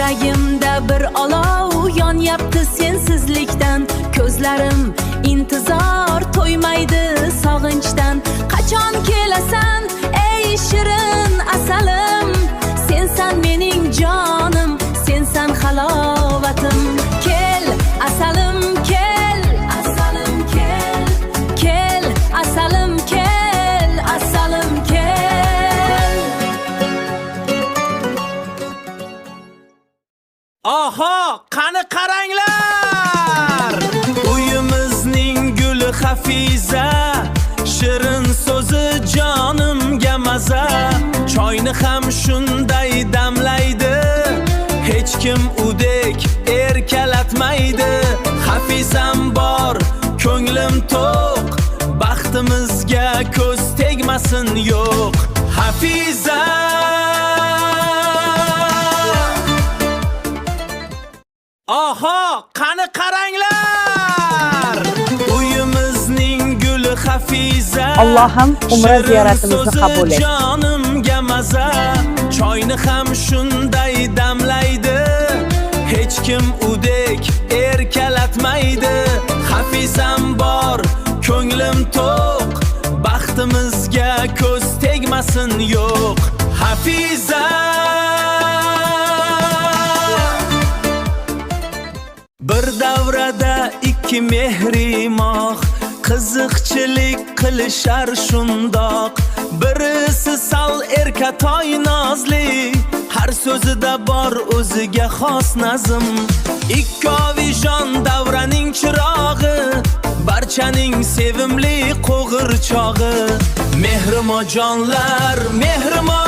Yuragimda bir olov yonyapti sensizlikdan. Ko'zlarim intizor to'ymaydi sog'inchdan. Qachon kelasan ey shirin asalim? Sensan mening jonim, sensan halovatim. Kel asalim kel, asalim kel. Kel asalim kel, asalim kel. Oho, qani qaranglar! Uyimizning guli Hafiza, shirin so'zi jonimga maza. Choyni ham shunday damlaydi, hech kim udek erkalatmaydi. Hafizam bor, ko'nglim to'q, baxtimizga ko'z tegmasin yo'q. Hafiza Oho, qani qaranglar! Uyimizning guli Hafiza, Allohim umra ziyoratimizni qabul et. Jonimga maza, choyni ham shunday damlaydi, hech kim udek erkalatmaydi. Hafizam bor, ko'nglim to'q, baxtimizga ko'z tegmasin yo'q. Hafiza bir davrada ikki mehrimoq, qiziqchilik qilishar shundoq. Birisi sal erkatoy nozli, har so'zida bor o'ziga xos nazm. Ikkovijon davraning chirog'i, barchaning sevimli qo'g'irchog'i. Mehrimojonlar, mehrimo